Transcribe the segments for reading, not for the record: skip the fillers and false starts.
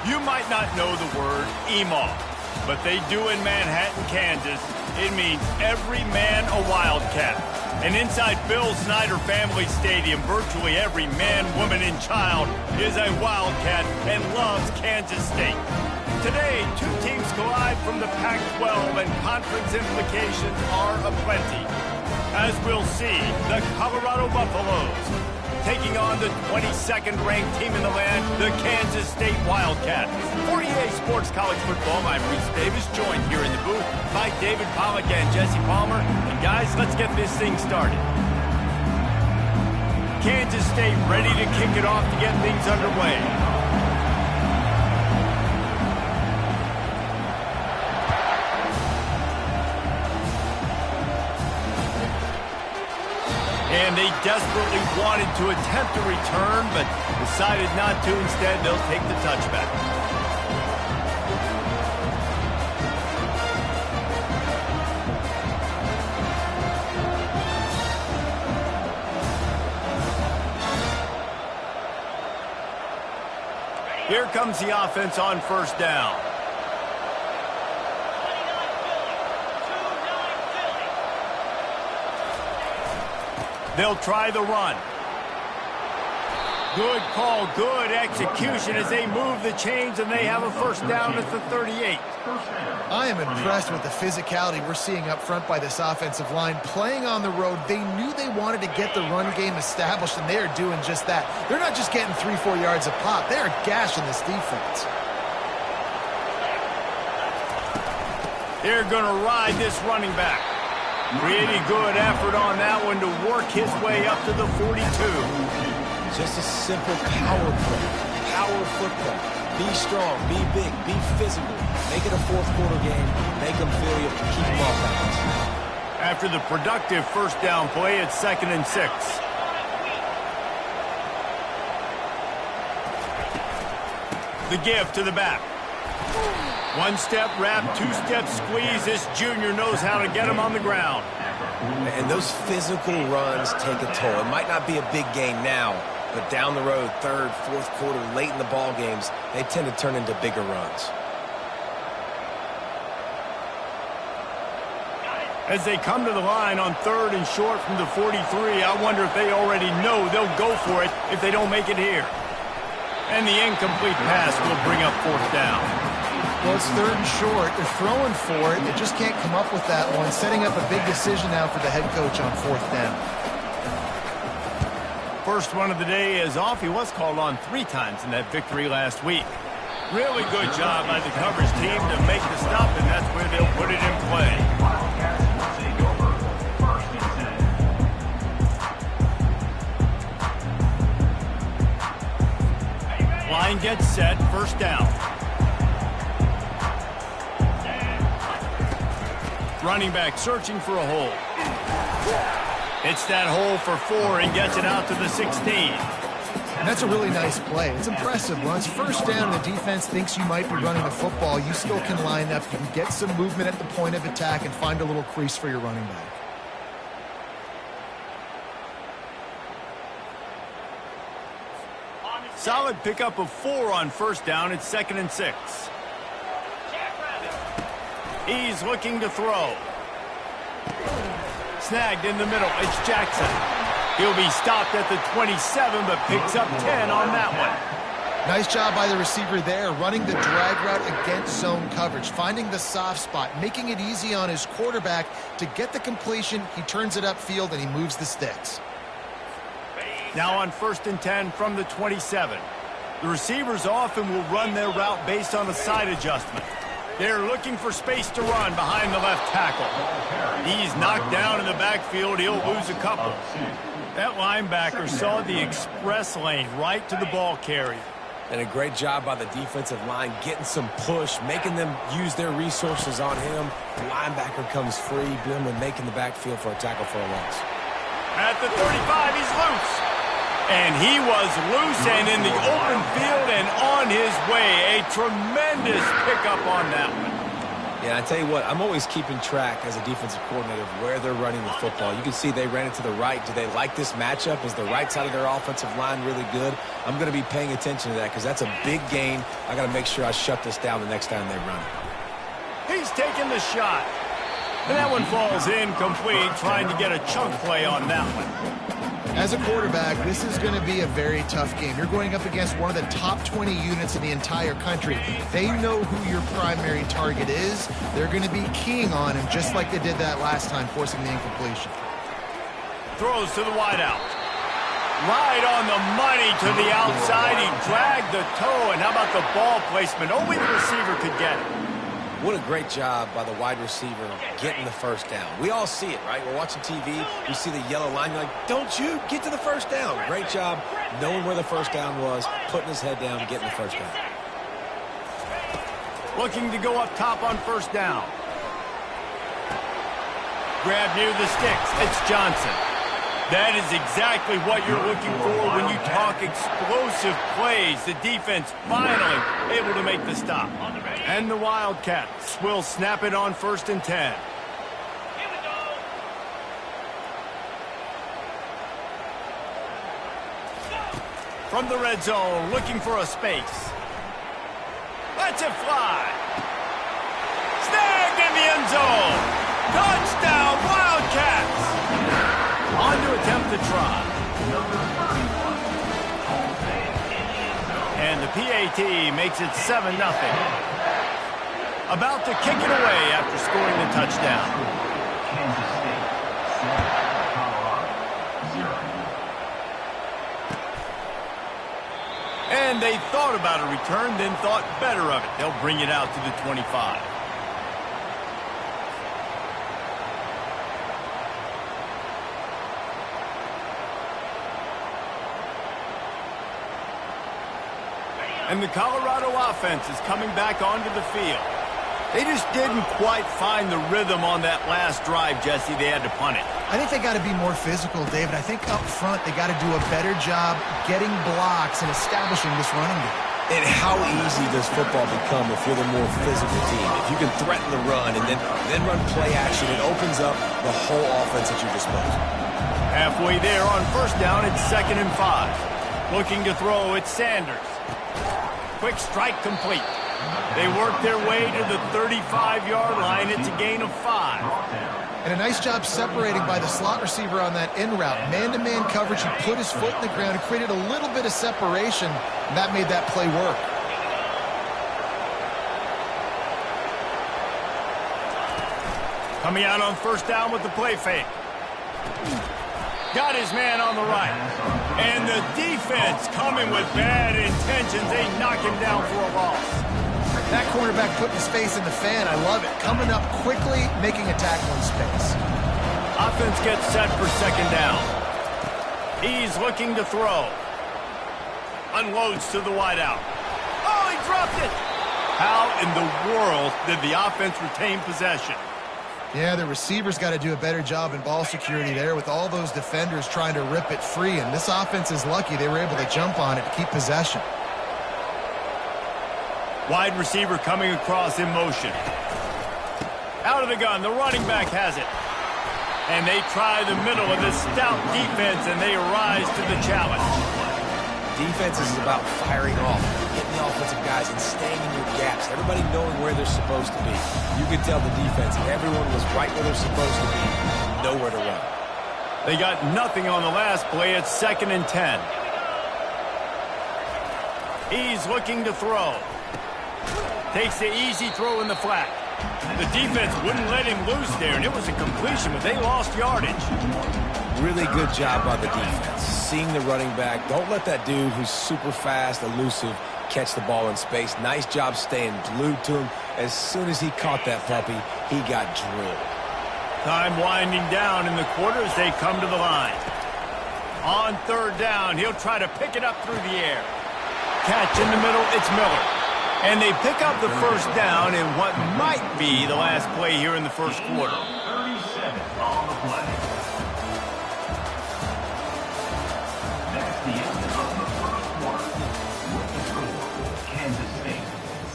You might not know the word EMAW, but they do in Manhattan, Kansas. It means every man a Wildcat. And inside Bill Snyder Family Stadium, virtually every man, woman, and child is a Wildcat and loves Kansas State. Today, two teams collide from the Pac-12, and conference implications are aplenty. As we'll see, the Colorado Buffaloes taking on the 22nd ranked team in the land, the Kansas State Wildcats. For EA Sports College Football, I'm Reese Davis, joined here in the booth by David Pollack and Jesse Palmer. And guys, let's get this thing started. Kansas State ready to kick it off to get things underway. And they desperately wanted to attempt a return, but decided not to. Instead, they'll take the touchback. Here comes the offense on first down. They'll try the run. Good call, good execution as they move the chains, and they have a first down at the 38. I am impressed with the physicality we're seeing up front by this offensive line. Playing on the road, they knew they wanted to get the run game established, and they are doing just that. They're not just getting 3-4 yards a pop. They are gashing this defense. They're going to ride this running back. Pretty good effort on that one to work his way up to the 42. Just a simple power play. Power football. Be strong, be big, be physical. Make it a fourth quarter game. Make them feel you. Keep them off balance. After the productive first down play, it's 2nd and 6. The give to the back. One-step wrap, two-step squeeze. This junior knows how to get him on the ground. And those physical runs take a toll. It might not be a big gain now, but down the road, third, fourth quarter, late in the ball games, they tend to turn into bigger runs. As they come to the line on 3rd and short from the 43, I wonder if they already know they'll go for it if they don't make it here. And the incomplete pass will bring up 4th down. Well, it's 3rd and short. They're throwing for it. They just can't come up with that one. Setting up a big decision now for the head coach on 4th down. First one of the day is off. He was called on 3 times in that victory last week. Really good job by the coverage team to make the stop, and that's where they'll put it in play. Line gets set, first down. Running back searching for a hole. Hits that hole for 4 and gets it out to the 16. And that's a really nice play. It's impressive. Once first down and the defense thinks you might be running the football, you still can line up. You can get some movement at the point of attack and find a little crease for your running back. Solid pickup of 4 on first down. It's 2nd and 6. He's looking to throw. Snagged in the middle. It's Jackson. He'll be stopped at the 27, but picks up 10 on that one. Nice job by the receiver there, running the drag route against zone coverage, finding the soft spot, making it easy on his quarterback to get the completion. He turns it upfield, and he moves the sticks. Now on 1st and 10 from the 27. The receivers often will run their route based on a side adjustment. They're looking for space to run behind the left tackle. He's knocked down in the backfield. He'll lose a couple. That linebacker saw the express lane right to the ball carrier. And a great job by the defensive line getting some push, making them use their resources on him. The linebacker comes free, Billman making the backfield for a tackle for a loss. At the 35, he's loose. And he was loose and in the open field and on his way. A tremendous pickup on that one. Yeah, I tell you what, I'm always keeping track as a defensive coordinator of where they're running the football. You can see they ran it to the right. Do they like this matchup? Is the right side of their offensive line really good? I'm going to be paying attention to that because that's a big gain. I got to make sure I shut this down the next time they run it. He's taking the shot. And that one falls incomplete, trying to get a chunk play on that one. As a quarterback, this is going to be a very tough game. You're going up against one of the top 20 units in the entire country. They know who your primary target is. They're going to be keying on him, just like they did that last time, forcing the incompletion. Throws to the wideout. Right on the money to the outside. He dragged the toe, and how about the ball placement? Only the receiver could get it. What a great job by the wide receiver getting the first down. We all see it, right? We're watching TV. We see the yellow line. You're like, don't you get to the first down. Great job knowing where the first down was, putting his head down, getting the first down. Looking to go up top on first down. Grab near the sticks. It's Johnson. That is exactly what you're looking for when you talk explosive plays. The defense finally able to make the stop. And the Wildcats will snap it on 1st and 10. From the red zone, looking for a space. Lets it fly. Snagged in the end zone. Touchdown, Wildcats. On to attempt the try. And the PAT makes it 7-0. About to kick it away after scoring the touchdown. Kansas State, 7, Colorado, 0. And they thought about a return, then thought better of it. They'll bring it out to the 25. And the Colorado offense is coming back onto the field. They just didn't quite find the rhythm on that last drive, Jesse. They had to punt it. I think they got to be more physical, David. I think up front they got to do a better job getting blocks and establishing this running game. And how easy does football become if you're the more physical team? If you can threaten the run and then run play action, it opens up the whole offense at your disposal. Halfway there on first down, it's 2nd and 5. Looking to throw, it's Sanders. Quick strike complete. They work their way to the 35-yard line. It's a gain of 5. And a nice job separating by the slot receiver on that in route. Man-to-man coverage, he put his foot in the ground and created a little bit of separation, and that made that play work. Coming out on first down with the play fake. Got his man on the right. And the defense coming with bad intentions. They knock him down for a loss. That cornerback putting his face in the fan. I love it. Coming up quickly, making a tackle in space. Offense gets set for 2nd down. He's looking to throw. Unloads to the wideout. Oh, he dropped it. How in the world did the offense retain possession? Yeah, the receivers got to do a better job in ball security there with all those defenders trying to rip it free. And this offense is lucky they were able to jump on it to keep possession. Wide receiver coming across in motion. Out of the gun, the running back has it. And they try the middle of this stout defense, and they rise to the challenge. Defense is about firing off, getting the offensive guys and staying in your gaps. Everybody knowing where they're supposed to be. You can tell the defense, everyone was right where they're supposed to be, nowhere to run. They got nothing on the last play. It's 2nd and 10. He's looking to throw. Takes the easy throw in the flat. The defense wouldn't let him loose there, and it was a completion, but they lost yardage. Really good job by the defense. Seeing the running back. Don't let that dude who's super fast, elusive, catch the ball in space. Nice job staying glued to him. As soon as he caught that puppy, he got drilled. Time winding down in the quarter as they come to the line. On 3rd down, he'll try to pick it up through the air. Catch in the middle, it's Miller. And they pick up the first down in what might be the last play here in the first quarter. 37 on the play. That's the end of the first quarter. With the score, Kansas State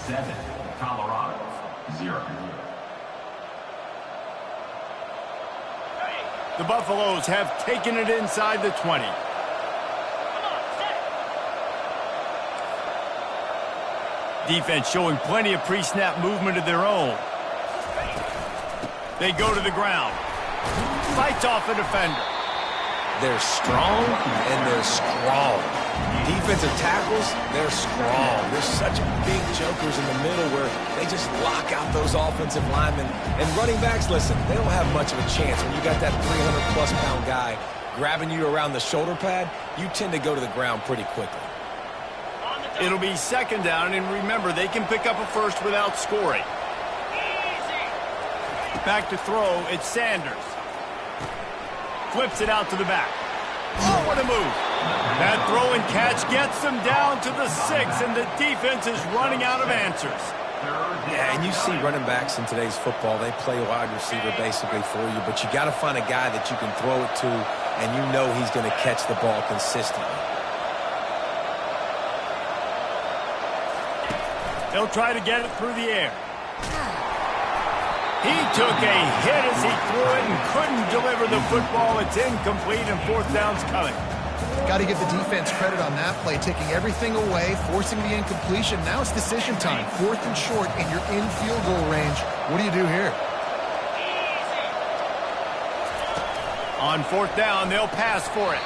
7, Colorado 0. The Buffaloes have taken it inside the 20. Defense showing plenty of pre-snap movement of their own. They go to the ground. Fights off a defender. They're strong and they're strong. Defensive tackles, they're strong. They're such big jokers in the middle where they just lock out those offensive linemen. And running backs, listen, they don't have much of a chance. When you got that 300-plus pound guy grabbing you around the shoulder pad, you tend to go to the ground pretty quickly. It'll be second down, and remember, they can pick up a first without scoring. Back to throw, it's Sanders. Flips it out to the back. Oh, what a move. That throw and catch gets them down to the 6, and the defense is running out of answers. Yeah, and you see running backs in today's football, they play wide receiver basically for you, but you got to find a guy that you can throw it to, and you know he's going to catch the ball consistently. They'll try to get it through the air. He took a hit as he threw it and couldn't deliver the football. It's incomplete, and fourth down's coming. Got to give the defense credit on that play, taking everything away, forcing the incompletion. Now it's decision time. Fourth and short, and you're in field goal range. What do you do here? On fourth down, they'll pass for it.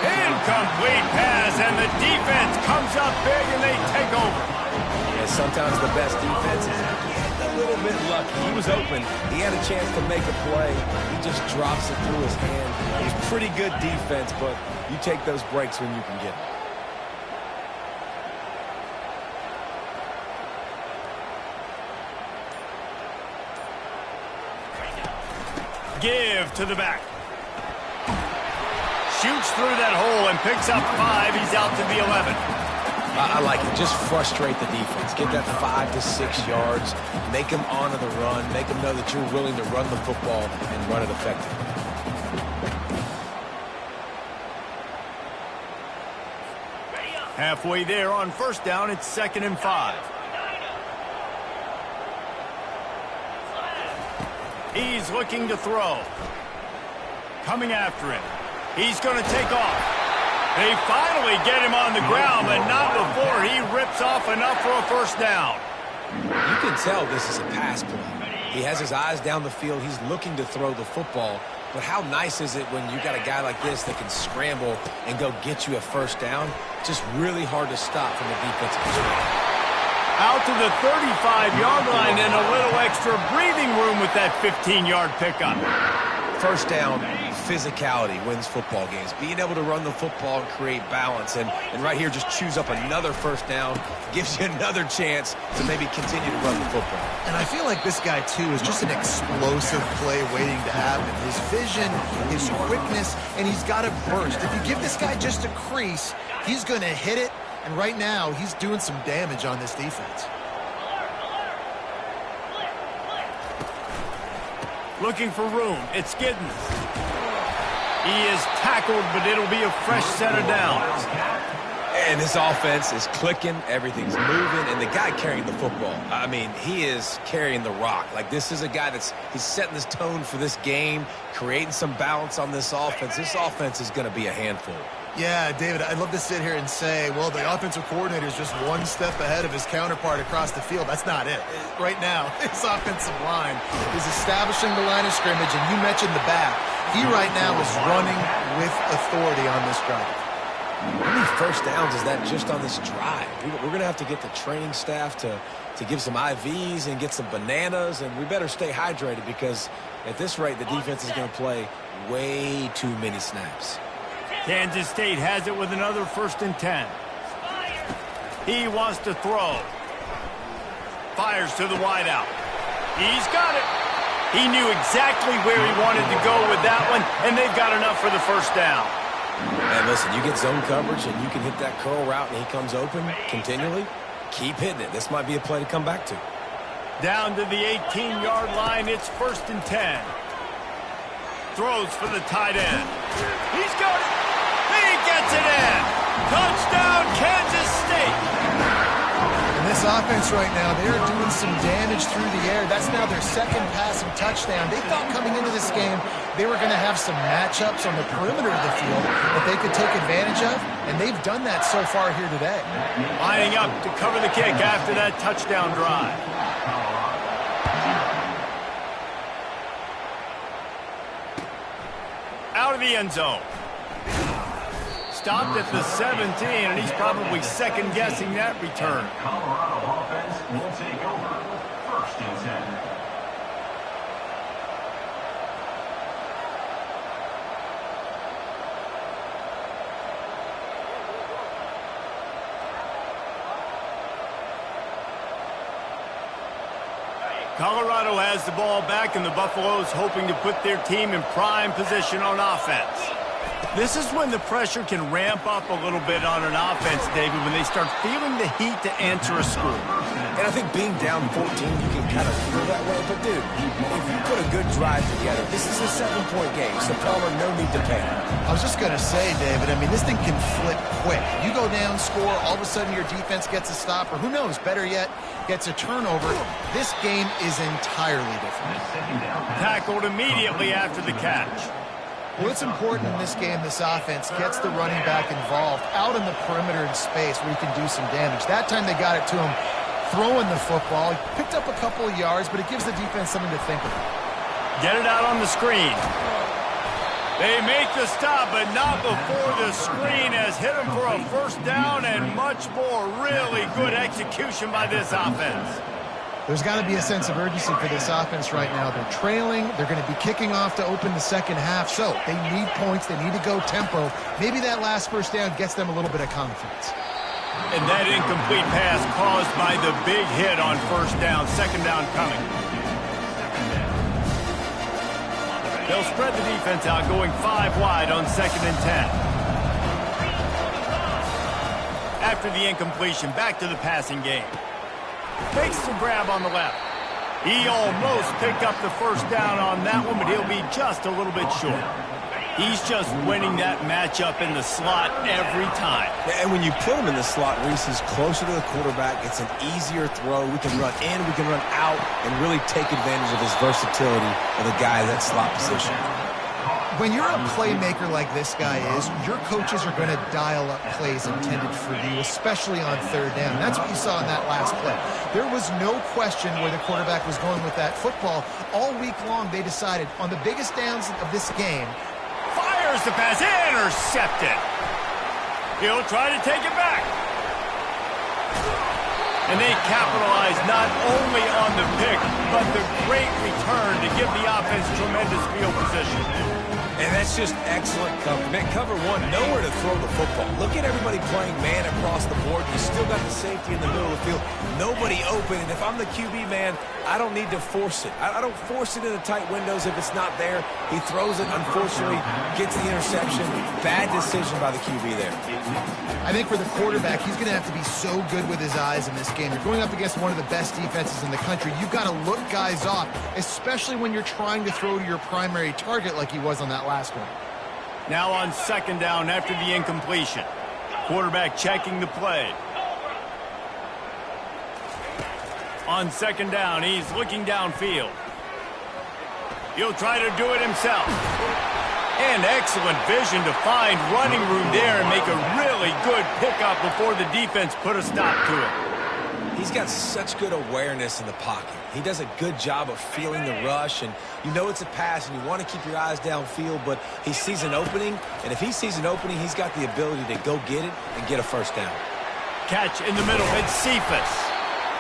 Incomplete pass, and the defense comes up big, and they take over. Yeah, sometimes the best defense is a little bit lucky. He was open. He had a chance to make a play. He just drops it through his hand. It was pretty good defense, but you take those breaks when you can get them. Give to the back. Shoots through that hole and picks up 5. He's out to the 11. I like it. Just frustrate the defense. Get that 5 to 6 yards. Make them honor the run. Make them know that you're willing to run the football and run it effectively. Halfway there on first down, it's 2nd and 5. He's looking to throw. Coming after him. He's going to take off. They finally get him on the ground, but not before he rips off enough for a first down. You can tell this is a pass play. He has his eyes down the field. He's looking to throw the football. But how nice is it when you got a guy like this that can scramble and go get you a first down? Just really hard to stop from the defensive perspective. Out to the 35-yard line and a little extra breathing room with that 15-yard pickup. First down, physicality wins football games. Being able to run the football and create balance. And right here, just choose up another first down. Gives you another chance to maybe continue to run the football. And I feel like this guy, too, is just an explosive play waiting to happen. His vision, his quickness, and he's got a burst. If you give this guy just a crease, he's going to hit it. And right now, he's doing some damage on this defense. Looking for room. It's Giddens. He is tackled, but it'll be a fresh set of downs. And this offense is clicking. Everything's moving. And the guy carrying the football, I mean, he is carrying the rock. Like, this is a guy he's setting this tone for this game, creating some balance on this offense. This offense is going to be a handful. Yeah, David, I'd love to sit here and say, well, the offensive coordinator is just one step ahead of his counterpart across the field. That's not it. Right now, his offensive line is establishing the line of scrimmage, and you mentioned the back. He right now is running with authority on this drive. How many first downs is that just on this drive? We're going to have to get the training staff to give some IVs and get some bananas, and we better stay hydrated because at this rate, the defense is going to play way too many snaps. Kansas State has it with another 1st and 10. He wants to throw. Fires to the wideout. He's got it. He knew exactly where he wanted to go with that one, and they've got enough for the first down. And listen, you get zone coverage and you can hit that curl route and he comes open continually. Keep hitting it. This might be a play to come back to. Down to the 18-yard line, it's 1st and 10. Throws for the tight end. He's got it. He gets it in. Touchdown, Kansas State. And this offense right now, they are doing some damage through the air. That's now their second passing touchdown. They thought coming into this game they were going to have some matchups on the perimeter of the field that they could take advantage of, and they've done that so far here today. Lining up to cover the kick after that touchdown drive. Out of the end zone. Stopped at the 17, and he's probably second-guessing that return. Colorado offense will take over. 1st and 10. Colorado has the ball back, and the Buffaloes hoping to put their team in prime position on offense. This is when the pressure can ramp up a little bit on an offense, David, when they start feeling the heat to answer a screw. And I think being down 14, you can kind of feel that way. But, dude, if you put a good drive together, this is a 7-point game, so Palmer, no need to panic. I was just going to say, David, I mean, this thing can flip quick. You go down, score, all of a sudden your defense gets a stop, or who knows, better yet, gets a turnover. This game is entirely different. Tackled immediately after the catch. Well, it's important in this game this offense gets the running back involved out in the perimeter in space where he can do some damage. That time they got it to him throwing the football. He picked up a couple of yards, but it gives the defense something to think about. Get it out on the screen. They make the stop, but not before the screen has hit him for a 1st down and much more. Really good execution by this offense. There's got to be a sense of urgency for this offense right now. They're trailing. They're going to be kicking off to open the second half. So they need points. They need to go tempo. Maybe that last 1st down gets them a little bit of confidence. And that incomplete pass caused by the big hit on 1st down. 2nd down coming. They'll spread the defense out, going 5 wide on 2nd and 10. After the incompletion, back to the passing game. Makes the grab on the left. He almost picked up the 1st down on that one, but he'll be just a little bit short. He's just winning that matchup in the slot every time. And when you put him in the slot, Reese is closer to the quarterback. It's an easier throw. We can run in, we can run out, and really take advantage of his versatility of the guy in that slot position. When you're a playmaker like this guy is, your coaches are going to dial up plays intended for you, especially on 3rd down. That's what you saw in that last play. There was no question where the quarterback was going with that football. All week long, they decided on the biggest downs of this game. Fires the pass, intercepted. He'll try to take it back. And they capitalize not only on the pick, but the great return to give the offense tremendous field position. And that's just excellent cover. Man, cover 1, nowhere to throw the football. Look at everybody playing man across the board. You still got the safety in the middle of the field. Nobody open. And if I'm the QB, man, I don't need to force it. I don't force it into tight windows if it's not there. He throws it, unfortunately, gets the interception. Bad decision by the QB there. I think for the quarterback, he's going to have to be so good with his eyes in this game. You're going up against one of the best defenses in the country. You've got to look guys off, especially when you're trying to throw to your primary target like he was on that last one. Now on 2nd down after the incompletion. Quarterback checking the play. On 2nd down, he's looking downfield. He'll try to do it himself. And excellent vision to find running room there and make a really good pickup before the defense put a stop to it. He's got such good awareness in the pocket. He does a good job of feeling the rush, and you know it's a pass, and you want to keep your eyes downfield, but he sees an opening, and if he sees an opening, he's got the ability to go get it and get a 1st down. Catch in the middle, it's Cephas.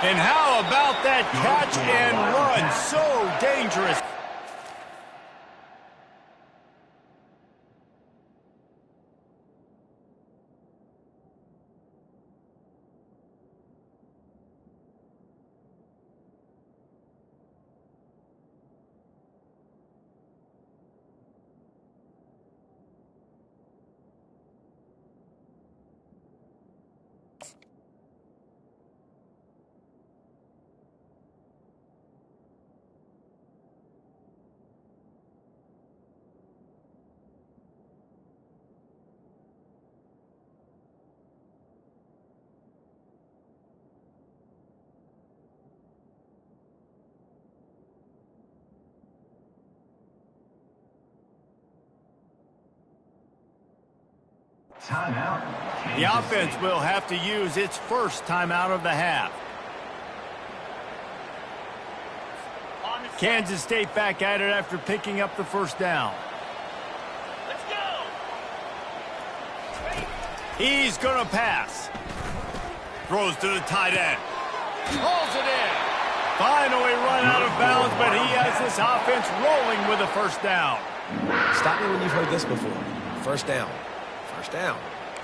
And how about that catch and run? So dangerous. timeout. The offense will have to use its first timeout of the half. Kansas State back at it after picking up the first down. Let's go. He's going to pass. Throws to the tight end. Pulls it in. Finally run out of bounds, but he has this offense rolling with a first down. Stop me when you've heard this before. First down. First down.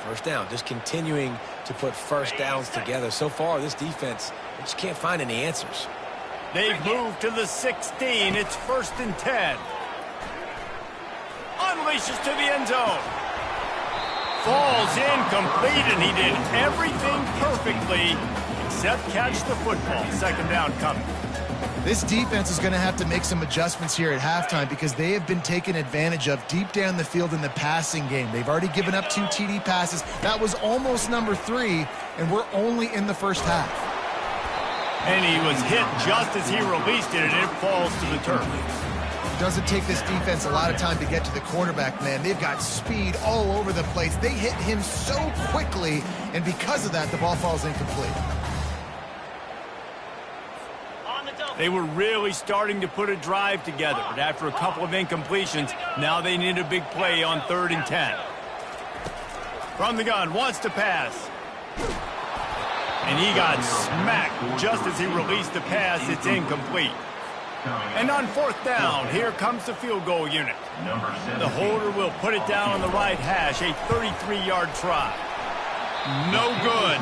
First down. Just continuing to put first downs together. So far, this defense, they just can't find any answers. They've moved to the 16. It's 1st and 10. Unleashes to the end zone. Falls incomplete, and he did everything perfectly except catch the football. Second down coming. This defense is going to have to make some adjustments here at halftime because they have been taken advantage of deep down the field in the passing game. They've already given up 2 TD passes. That was almost number 3, and we're only in the first half. And he was hit just as he released it, and it falls to the turf. It doesn't take this defense a lot of time to get to the quarterback, man. They've got speed all over the place. They hit him so quickly, and because of that, the ball falls incomplete. They were really starting to put a drive together, but after a couple of incompletions, now they need a big play on 3rd and 10. From the gun, wants to pass. And he got smacked just as he released the pass. It's incomplete. And on 4th down, here comes the field goal unit. The holder will put it down on the right hash, a 33-yard try. No good.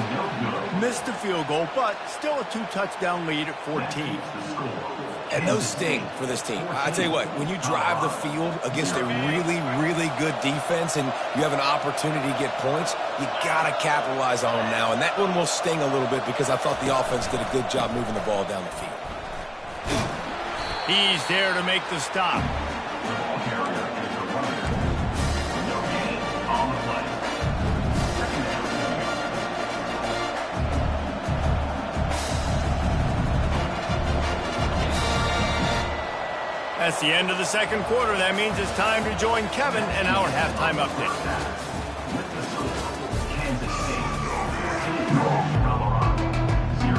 Missed the field goal, but still a 2-touchdown lead at 14. And those sting for this team. I tell you what, when you drive the field against a really, really good defense and you have an opportunity to get points, you got to capitalize on them now. And that one will sting a little bit because I thought the offense did a good job moving the ball down the field. He's there to make the stop. The ball carrier is a runner. No gain on the play. That's the end of the second quarter. That means it's time to join Kevin and our halftime update. With the score, Kansas State 2, Colorado 0.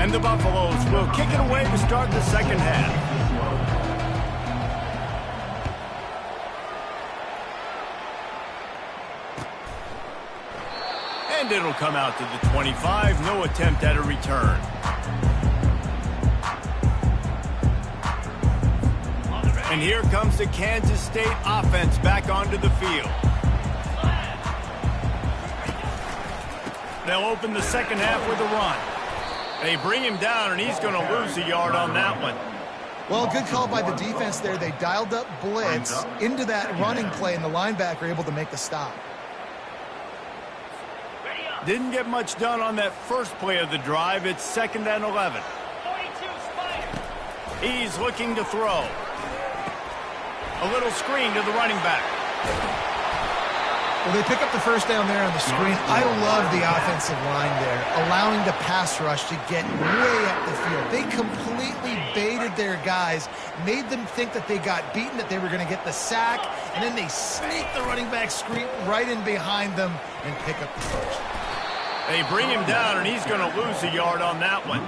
And the Buffaloes will kick it away to start the second half. And it'll come out to the 25. No attempt at a return. And here comes the Kansas State offense back onto the field. They'll open the second half with a run. They bring him down, and he's going to lose a yard on that one. Well, good call by the defense there. They dialed up blitz into that running play, and the linebacker able to make the stop. Didn't get much done on that first play of the drive. It's 2nd and 11. He's looking to throw. A little screen to the running back. Well, they pick up the first down there on the screen. I love the offensive line there, allowing the pass rush to get way up the field. They completely baited their guys, made them think that they got beaten, that they were going to get the sack, and then they sneak the running back screen right in behind them and pick up the first. They bring him down, and he's going to lose a yard on that one.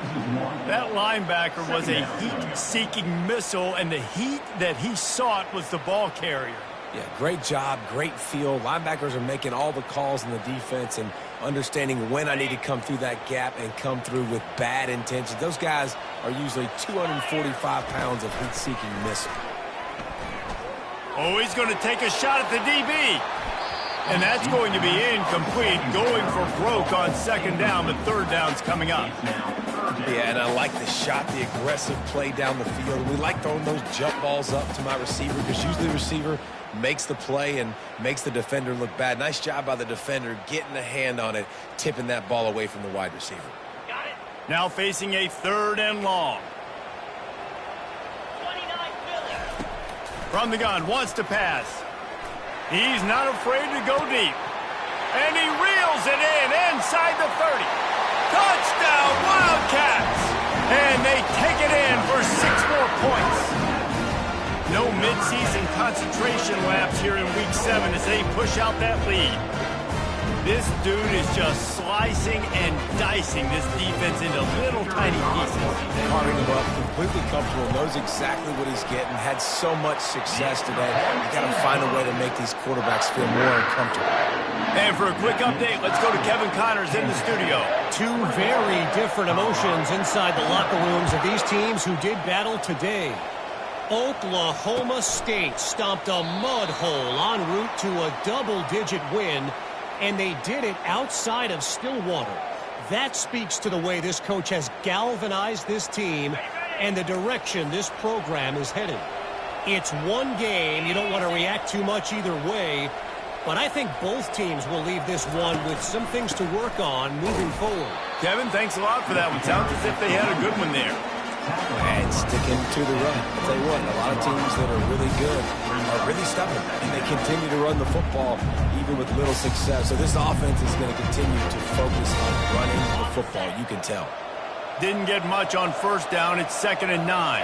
That linebacker was a heat-seeking missile, and the heat that he sought was the ball carrier. Yeah, great job, great feel. Linebackers are making all the calls in the defense and understanding when I need to come through that gap and come through with bad intentions. Those guys are usually 245 pounds of heat-seeking missile. Oh, he's going to take a shot at the DB. And that's going to be incomplete, going for broke on 2nd down, but 3rd down's coming up. Yeah, and I like the shot, the aggressive play down the field. We like throwing those jump balls up to my receiver because usually the receiver makes the play and makes the defender look bad. Nice job by the defender getting a hand on it, tipping that ball away from the wide receiver. Got it. Now facing a 3rd and long. 29 Philly. From the gun, wants to pass. He's not afraid to go deep. And he reels it in inside the 30. Touchdown, Wildcats! And they take it in for 6 more points. No midseason concentration lapse here in Week 7 as they push out that lead. This dude is just slicing and dicing this defense into little tiny pieces. Carving him up, completely comfortable, knows exactly what he's getting, had so much success today. You got to find a way to make these quarterbacks feel more uncomfortable. And for a quick update, let's go to Kevin Connors in the studio. Two very different emotions inside the locker rooms of these teams who did battle today. Oklahoma State stomped a mud hole en route to a double-digit win, and they did it outside of Stillwater. That speaks to the way this coach has galvanized this team and the direction this program is headed. It's one game. You don't want to react too much either way, but I think both teams will leave this one with some things to work on moving forward. Kevin, thanks a lot for that one. Sounds as if they had a good one there. And sticking to the run. I'll tell you what, a lot of teams that are really good are really stubborn, and they continue to run the football even with little success. So this offense is going to continue to focus on running the football. You can tell. Didn't get much on first down. It's 2nd and 9.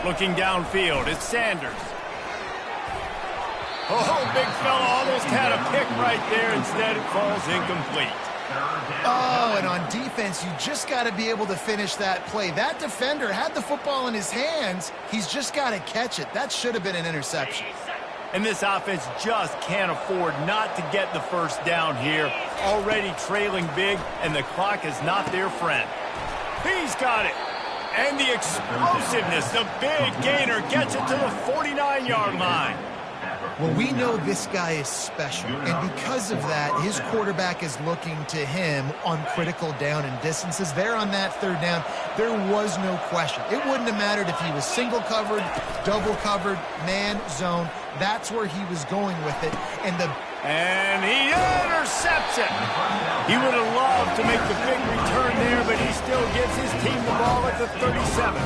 Looking downfield, it's Sanders. Oh, big fella almost had a pick right there. Instead, it falls incomplete. Oh, and on defense, you just got to be able to finish that play. That defender had the football in his hands. He's just got to catch it. That should have been an interception. And this offense just can't afford not to get the first down here. Already trailing big, and the clock is not their friend. He's got it. And the explosiveness, the big gainer gets it to the 49-yard line. Well, we know this guy is special, and because of that, his quarterback is looking to him on critical down and distances. There on that third down, there was no question. It wouldn't have mattered if he was single covered, double covered, man, zone. That's where he was going with it. And he intercepts it. He would have loved to make the big return there, but he still gives his team the ball at the 37.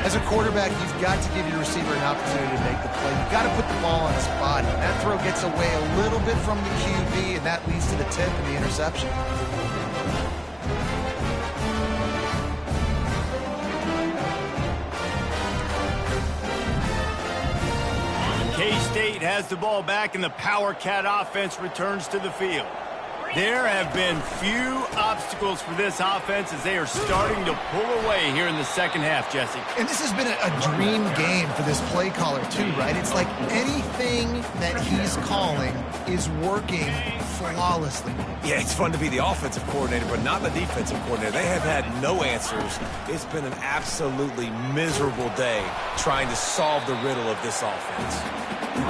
As a quarterback, you've got to give your receiver an opportunity to make the play. You've got to put the ball on his body. That throw gets away a little bit from the QB, and that leads to the tip and the interception. K-State has the ball back, and the Power Cat offense returns to the field. There have been few obstacles for this offense as they are starting to pull away here in the second half, Jesse. And this has been a dream game for this play caller, too, right? It's like anything that he's calling is working flawlessly. Yeah, it's fun to be the offensive coordinator, but not the defensive coordinator. They have had no answers. It's been an absolutely miserable day trying to solve the riddle of this offense.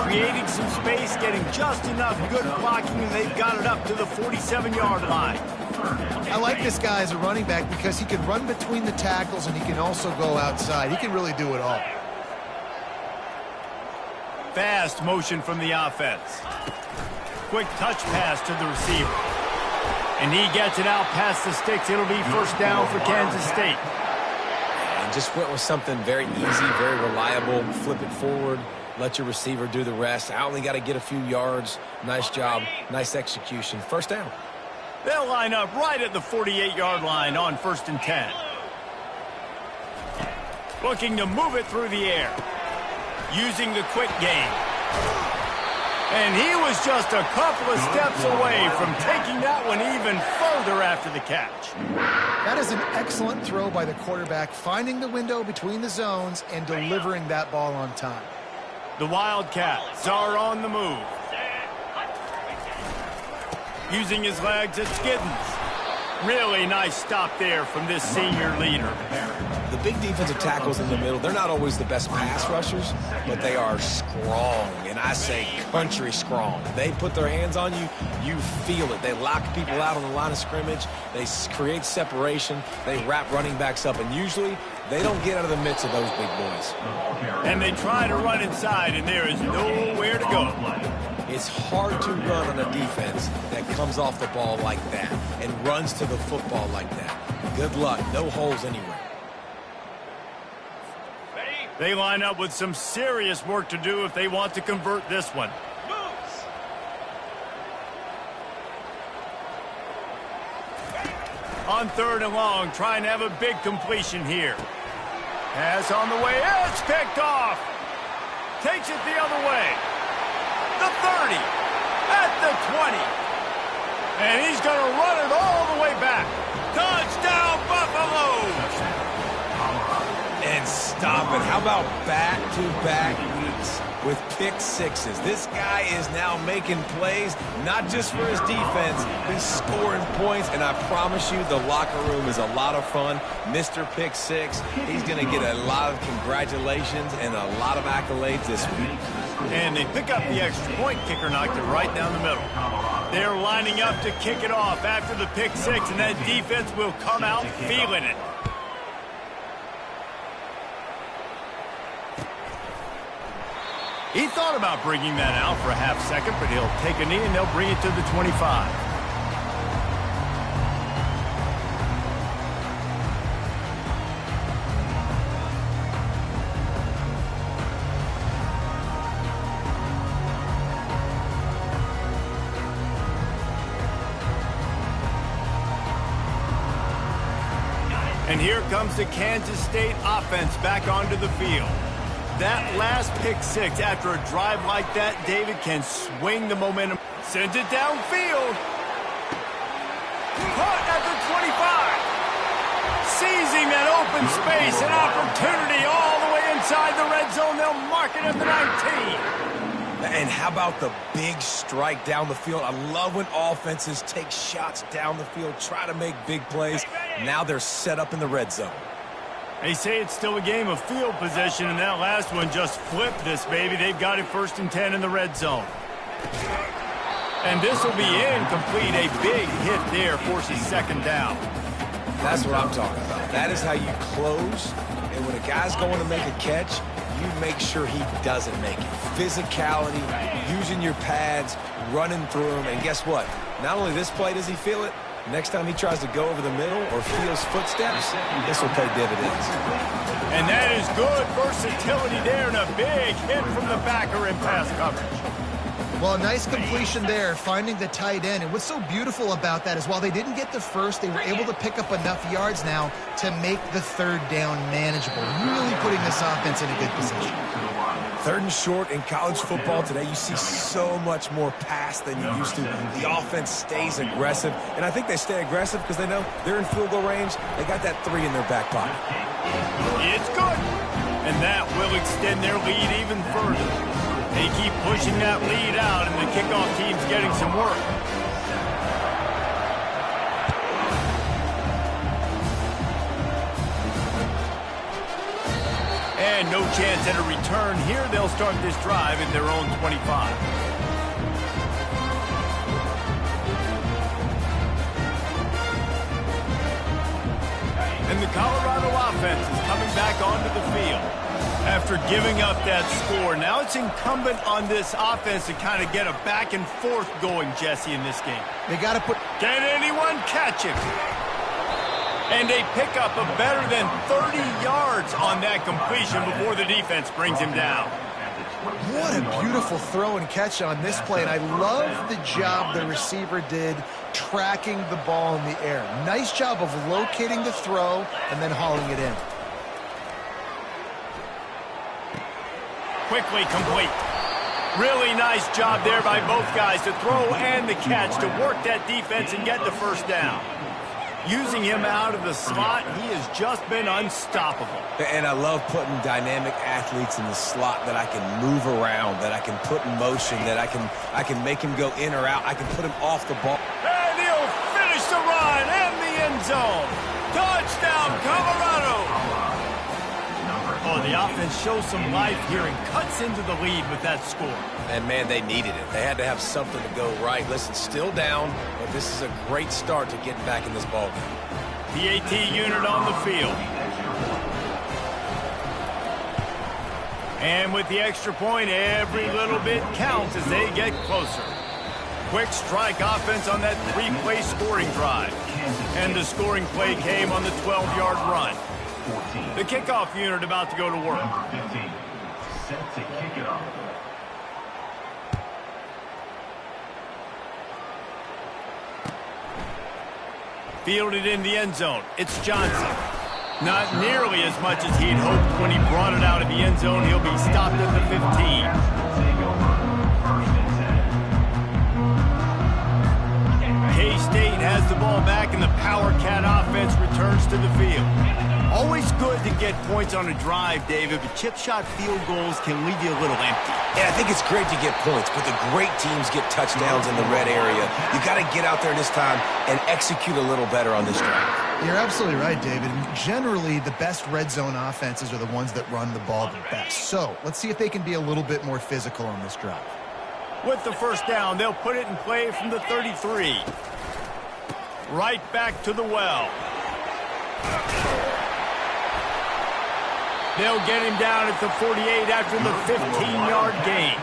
Creating some space, getting just enough good blocking, and they've got it up to the 47-yard line. I like this guy as a running back because he can run between the tackles and he can also go outside. He can really do it all. Fast motion from the offense. Quick touch pass to the receiver. And he gets it out past the sticks. It'll be first down for Kansas State. And just went with something very easy, very reliable. Flip it forward. Let your receiver do the rest. I only got to get a few yards. Nice job. Nice execution. First down. They'll line up right at the 48-yard line on 1st and 10. Looking to move it through the air. Using the quick game. And he was just a couple of steps away from taking that one even further after the catch. That is an excellent throw by the quarterback, finding the window between the zones and delivering that ball on time. The Wildcats are on the move. Using his legs, it's Giddens. Really nice stop there from this senior leader. The big defensive tackles in the middle, they're not always the best pass rushers, but they are strong, and I say country strong. They put their hands on you, you feel it. They lock people out on the line of scrimmage. They create separation. They wrap running backs up, and usually they don't get out of the midst of those big boys. And they try to run inside, and there is nowhere to go. It's hard to run on a defense that comes off the ball like that and runs to the football like that. Good luck. No holes anywhere. They line up with some serious work to do if they want to convert this one. On 3rd and long, trying to have a big completion here. Pass on the way. It's picked off. takes it the other way. The 30, at the 20. And he's going to run it all the way back. Touchdown, Buffalo! And stop it. How about back-to-back weeks with pick sixes? This guy is now making plays, not just for his defense. He's scoring points, and I promise you the locker room is a lot of fun. Mr. Pick Six, he's going to get a lot of congratulations and a lot of accolades this week. And they pick up the extra point. Kicker knocked it right down the middle. They're lining up to kick it off after the pick six, and that defense will come out feeling it. He thought about bringing that out for a half second, but he'll take a knee and they'll bring it to the 25. And here comes the Kansas State offense back onto the field. That last pick six after a drive like that, David, can swing the momentum. Sends it downfield. Caught at the 25. Seizing that open space, an opportunity all the way inside the red zone. They'll mark it at the 19. And how about the big strike down the field? I love when offenses take shots down the field, try to make big plays. Now they're set up in the red zone. They say it's still a game of field position, and that last one just flipped this baby. They've got it 1st and 10 in the red zone. And this will be incomplete. A big hit there forces 2nd down. That's what I'm talking about. That is how you close. And when a guy's going to make a catch, you make sure he doesn't make it. Physicality, using your pads, running through him. And guess what? Not only this play does he feel it, next time he tries to go over the middle or feels footsteps, this will pay dividends. And that is good versatility there and a big hit from the backer in pass coverage. Well, nice completion there, finding the tight end. And what's so beautiful about that is while they didn't get the first, they were able to pick up enough yards now to make the 3rd down manageable. Really putting this offense in a good position. 3rd and short in college football today, you see so much more pass than you used to. The offense stays aggressive, and I think they stay aggressive because they know they're in field goal range. They got that 3 in their back pocket. It's good, and that will extend their lead even further. They keep pushing that lead out, and the kickoff team's getting some work. And no chance at a return here. They'll start this drive at their own 25. And the Colorado offense is coming back onto the field. After giving up that score, now it's incumbent on this offense to kind of get a back and forth going, Jesse, in this game. They got to put... Can anyone catch him? And they pick up a better than 30 yards on that completion before the defense brings him down. What a beautiful throw and catch on this play. And I love the job the receiver did tracking the ball in the air. Nice job of locating the throw and then hauling it in. Quickly complete. Really nice job there by both guys to throw and the catch to work that defense and get the 1st down. Using him out of the slot, he has just been unstoppable. And I love putting dynamic athletes in the slot that I can move around, that I can put in motion, that I can make him go in or out. I can put him off the ball. And he'll finish the run and the end zone. Touchdown, Colorado! Oh, the offense shows some life here and cuts into the lead with that score. And, man, they needed it. They had to have something to go right. Listen, still down, but this is a great start to getting back in this ballgame. The AT unit on the field. And with the extra point, every little bit counts as they get closer. Quick strike offense on that 3-play scoring drive. And the scoring play came on the 12-yard run. The kickoff unit about to go to work. Number 15, set to kick it off. Fielded in the end zone. It's Johnson. Not nearly as much as he'd hoped when he brought it out of the end zone. He'll be stopped at the 15. K-State has the ball back, and the Power Cat offense returns to the field. Always good to get points on a drive, David, but chip shot field goals can leave you a little empty. Yeah, I think it's great to get points, but the great teams get touchdowns in the red area. You got to get out there this time and execute a little better on this drive. You're absolutely right, David. Generally, the best red zone offenses are the ones that run the ball the best. So let's see if they can be a little bit more physical on this drive. With the first down, they'll put it in play from the 33. Right back to the well. They'll get him down at the 48 after the 15-yard gain.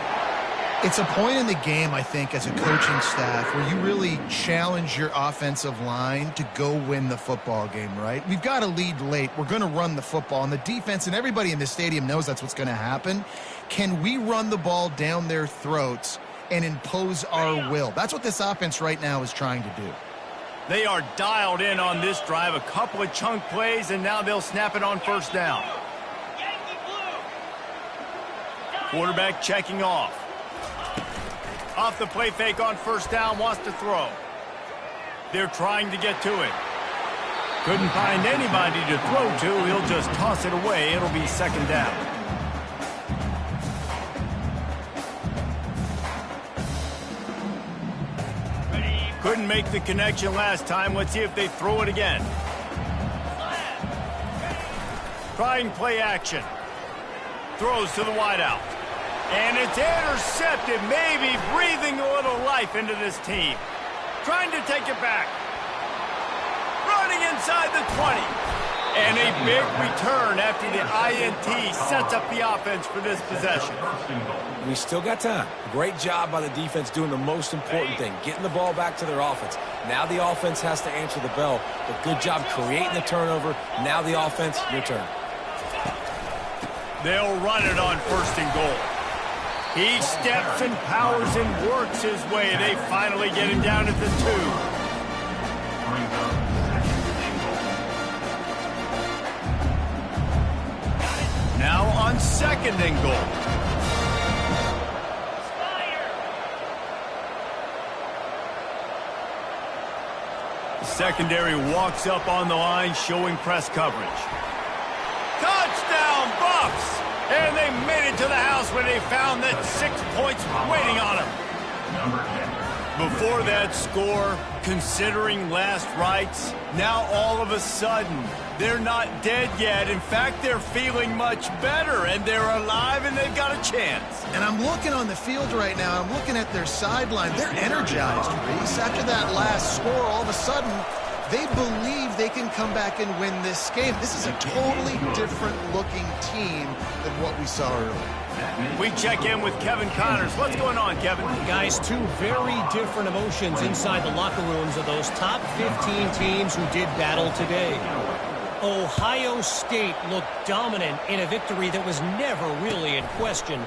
It's a point in the game, I think, as a coaching staff where you really challenge your offensive line to go win the football game, right? We've got to lead late. We're going to run the football. And the defense and everybody in this stadium knows that's what's going to happen. Can we run the ball down their throats and impose our will? That's what this offense right now is trying to do. They are dialed in on this drive. A couple of chunk plays, and now they'll snap it on first down. Quarterback checking off. Off the play fake on first down, wants to throw. They're trying to get to it. Couldn't find anybody to throw to. He'll just toss it away. It'll be second down. Couldn't make the connection last time. Let's see if they throw it again. Trying play action. Throws to the wideout. And it's intercepted, maybe breathing a little life into this team. Trying to take it back. Running inside the 20. And a big return after the INT sets up the offense for this possession. We still got time. Great job by the defense doing the most important thing, getting the ball back to their offense. Now the offense has to answer the bell, but good job creating the turnover. Now the offense, your turn. They'll run it on first and goal. He steps and powers and works his way. They finally get him down at the 2. Now on second and goal. The secondary walks up on the line, showing press coverage. Touchdown, Buffs! And they made it to the house when they found that 6 points waiting on them. Before that score, considering last rites, now all of a sudden, they're not dead yet. In fact, they're feeling much better, and they're alive, and they've got a chance. And I'm looking on the field right now. I'm looking at their sideline. They're energized, Reese. After that last score, all of a sudden, they believe they can come back and win this game. This is a totally different-looking team than what we saw earlier. We check in with Kevin Connors. What's going on, Kevin? Guys, two very different emotions inside the locker rooms of those top 15 teams who did battle today. Ohio State looked dominant in a victory that was never really in question.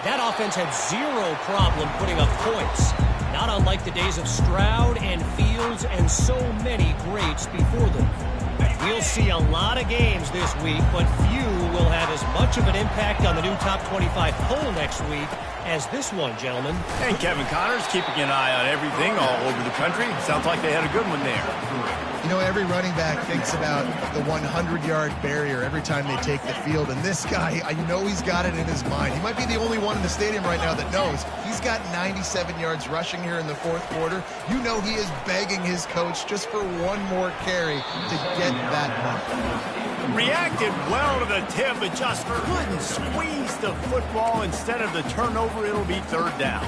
That offense had zero problem putting up points. Not unlike the days of Stroud and Fields and so many greats before them. We'll see a lot of games this week, but few will have as much of an impact on the new top 25 poll next week as this one, gentlemen. And Kevin Connors keeping an eye on everything all over the country. Sounds like they had a good one there. You know, every running back thinks about the 100-yard barrier every time they take the field. And this guy, I know he's got it in his mind. He might be the only one in the stadium right now that knows. He's got 97 yards rushing here in the fourth quarter. You know he is begging his coach just for one more carry to get that mark. Reacted well to the tip, but just couldn't squeeze the football. Instead of the turnover, it'll be third down.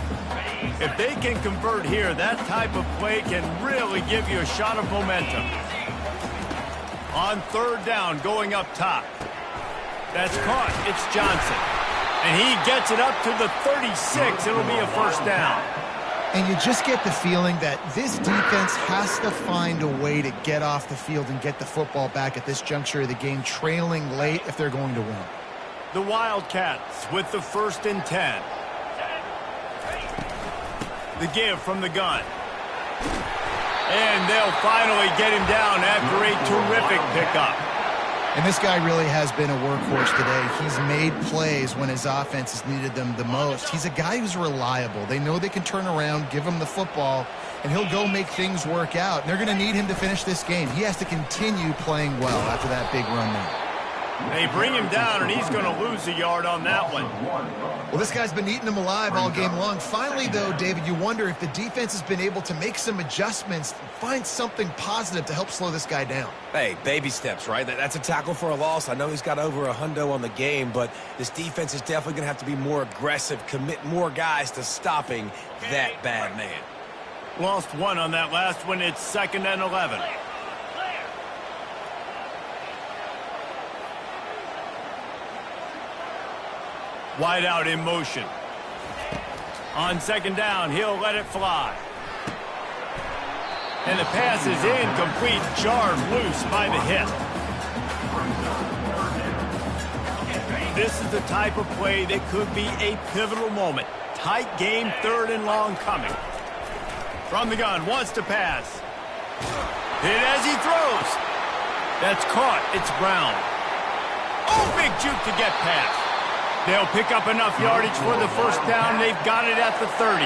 If they can convert here, that type of play can really give you a shot of momentum. On third down, going up top. That's caught. It's Johnson. And he gets it up to the 36. It'll be a first down. And you just get the feeling that this defense has to find a way to get off the field and get the football back at this juncture of the game, trailing late if they're going to win. The Wildcats with the 1st and 10. The give from the gun. And they'll finally get him down after a terrific pickup. And this guy really has been a workhorse today. He's made plays when his offense has needed them the most. He's a guy who's reliable. They know they can turn around, give him the football, and he'll go make things work out. And they're going to need him to finish this game. He has to continue playing well after that big run there. They bring him down, and he's going to lose a yard on that one. Well, this guy's been eating them alive all game long. Finally, though, David, you wonder if the defense has been able to make some adjustments, find something positive to help slow this guy down. Hey, baby steps, right? That's a tackle for a loss. I know he's got over $100 on the game, but this defense is definitely going to have to be more aggressive, commit more guys to stopping that bad man. Lost one on that last one. It's 2nd and 11. Wide out in motion. On 2nd down, he'll let it fly. And the pass is incomplete, jarred loose by the hip. This is the type of play that could be a pivotal moment. Tight game, 3rd and long coming. From the gun, wants to pass. Hit as he throws. That's caught. It's Brown. Oh, big juke to get past. They'll pick up enough yardage for the 1st down. They've got it at the 30.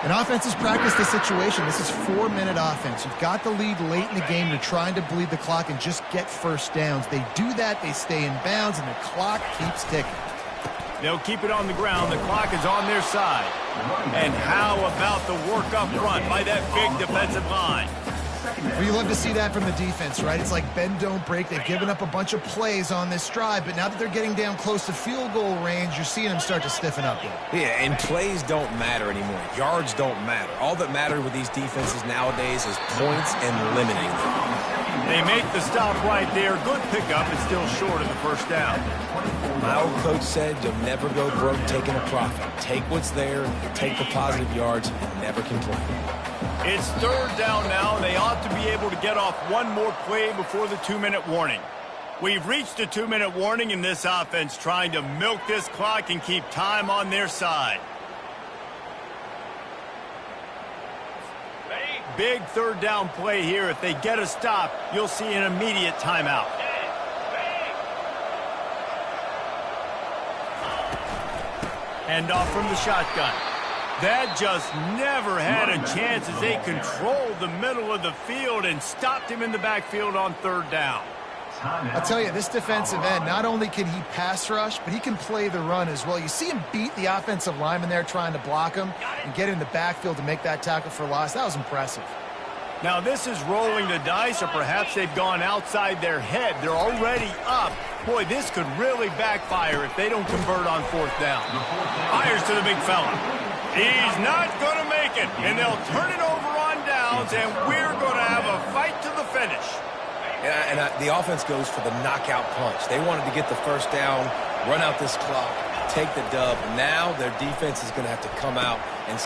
And offenses practice the situation. This is 4-minute offense. You've got the lead late in the game. You're trying to bleed the clock and just get 1st downs. They do that. They stay in bounds, and the clock keeps ticking. They'll keep it on the ground. The clock is on their side. And how about the work up front by that big defensive line? Well, you love to see that from the defense, right? It's like bend, don't break. They've given up a bunch of plays on this drive, but now that they're getting down close to field goal range, you're seeing them start to stiffen up there. Yeah, and plays don't matter anymore. Yards don't matter. All that matters with these defenses nowadays is points and limiting them. They make the stop right there. Good pickup. It's still short of the 1st down. My old coach said you'll never go broke taking a profit. Take what's there, take the positive yards, and never complain. It's 3rd down now. They ought to be able to get off one more play before the 2-minute warning. We've reached a 2-minute warning in this offense, trying to milk this clock and keep time on their side. Big 3rd down play here. If they get a stop, you'll see an immediate timeout. Hand off from the shotgun. That just never had a chance as they controlled the middle of the field and stopped him in the backfield on 3rd down. I'll tell you, this defensive end, not only can he pass rush, but he can play the run as well. You see him beat the offensive lineman there trying to block him and get in the backfield to make that tackle for loss. That was impressive. Now this is rolling the dice, or perhaps they've gone outside their head. They're already up. Boy, this could really backfire if they don't convert on 4th down. Fires to the big fella. He's not going to make it, and they'll turn it over on downs, and we're going to have a fight to the finish. And the offense goes for the knockout punch. They wanted to get the 1st down, run out this clock, take the dub. Now their defense is going to have to come out and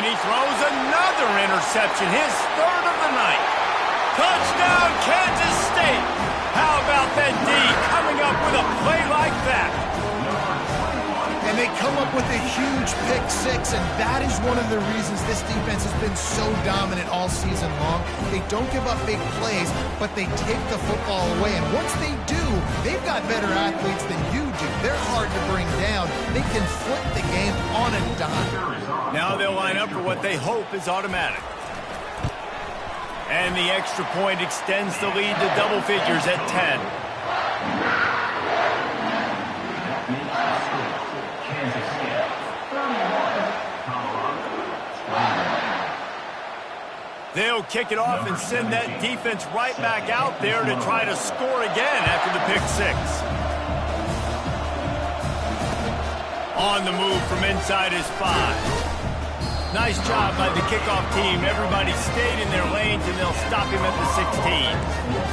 he throws another interception, his 3rd of the night. Touchdown, Kansas State. How about that D coming up with a play like that? And they come up with a huge pick 6, and that is one of the reasons this defense has been so dominant all season long. They don't give up big plays, but they take the football away. And once they do, they've got better athletes than you do. They're hard to bring down. They can flip the game on a dime. Now they'll line up for what they hope is automatic. And the extra point extends the lead to double figures at 10. They'll kick it off and send that defense right back out there to try to score again after the pick 6. On the move from inside his 5. Nice job by the kickoff team. Everybody stayed in their lanes, and they'll stop him at the 16.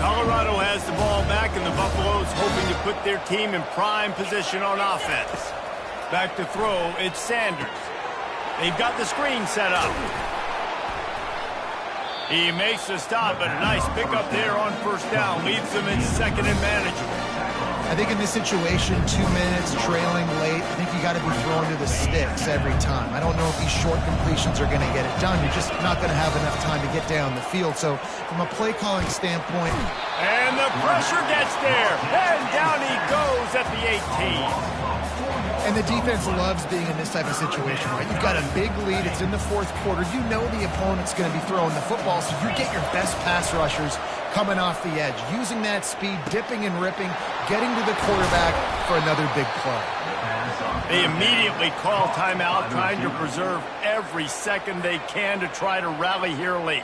Colorado has the ball back, and the Buffaloes hoping to put their team in prime position on offense. Back to throw, it's Sanders. They've got the screen set up. He makes the stop, but a nice pickup there on 1st down. Leaves them in 2nd and manageable. I think in this situation, 2 minutes, trailing late, I think you got to be throwing to the sticks every time. I don't know if these short completions are going to get it done. You're just not going to have enough time to get down the field. So from a play calling standpoint... And the pressure gets there. And down he goes at the 18. And the defense loves being in this type of situation, right? You've got a big lead. It's in the fourth quarter. You know the opponent's going to be throwing the football, so you get your best pass rushers coming off the edge, using that speed, dipping and ripping, getting to the quarterback for another big play. They immediately call timeout, trying to preserve every second they can to try to rally here late.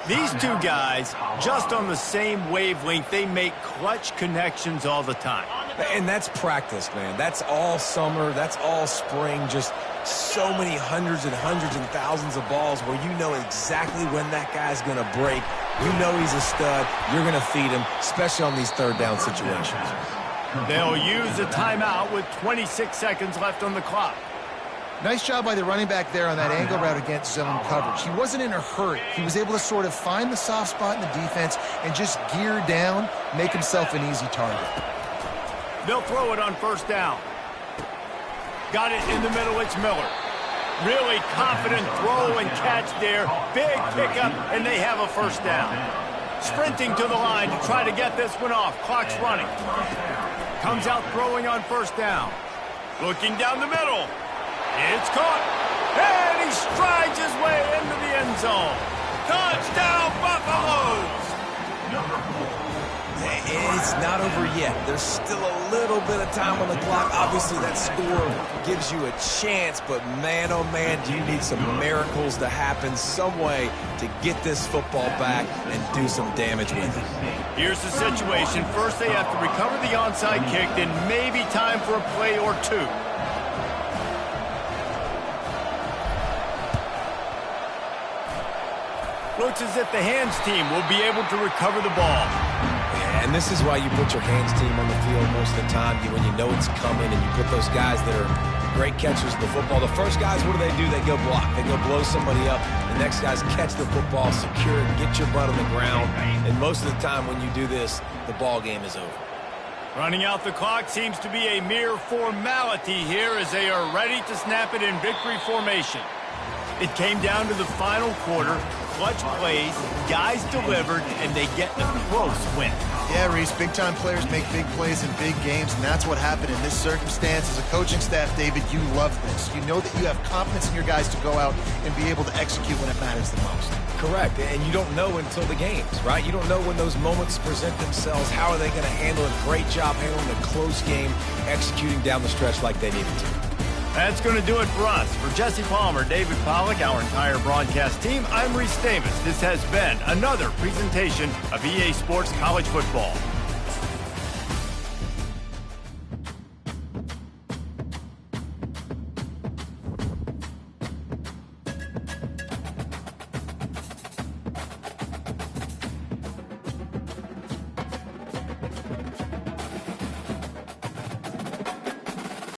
These two guys, just on the same wavelength, they make clutch connections all the time. And that's practice, man. That's all summer. That's all spring. Just so many hundreds and thousands of balls where you know exactly when that guy's going to break. You know he's a stud. You're going to feed him, especially on these third down situations. They'll use a timeout with 26 seconds left on the clock. Nice job by the running back there on that angle route against zone coverage. He wasn't in a hurry. He was able to sort of find the soft spot in the defense and just gear down, make himself an easy target. They'll throw it on first down. Got it in the middle, it's Miller. Really confident throw and catch there. Big pickup, and they have a first down. Sprinting to the line to try to get this one off. Clock's running. Comes out throwing on first down. Looking down the middle. It's caught. And he strides his way into the end zone. Touchdown, Buffaloes! It's not over yet. There's still a little bit of time on the clock. Obviously, that score gives you a chance, but man, oh man, do you need some miracles to happen some way to get this football back and do some damage with it. Here's the situation. First, they have to recover the onside kick, then maybe time for a play or two. Looks as if the hands team will be able to recover the ball. And this is why you put your hands team on the field most of the time, when you know it's coming, and you put those guys that are great catchers of the football. The first guys, what do? They go block. They go blow somebody up. The next guys catch the football, secure it, get your butt on the ground. And most of the time when you do this, the ball game is over. Running out the clock seems to be a mere formality here as they are ready to snap it in victory formation. It came down to the final quarter. Clutch plays, guys delivered, and they get a close win. Yeah, Reese, big-time players make big plays in big games, and that's what happened in this circumstance. As a coaching staff, David, you love this. You know that you have confidence in your guys to go out and be able to execute when it matters the most. Correct, and you don't know until the games, right? You don't know when those moments present themselves. How are they going to handle it? Great job handling a close game, executing down the stretch like they needed to. That's going to do it for us. For Jesse Palmer, David Pollack, our entire broadcast team, I'm Reese Davis. This has been another presentation of EA Sports College Football.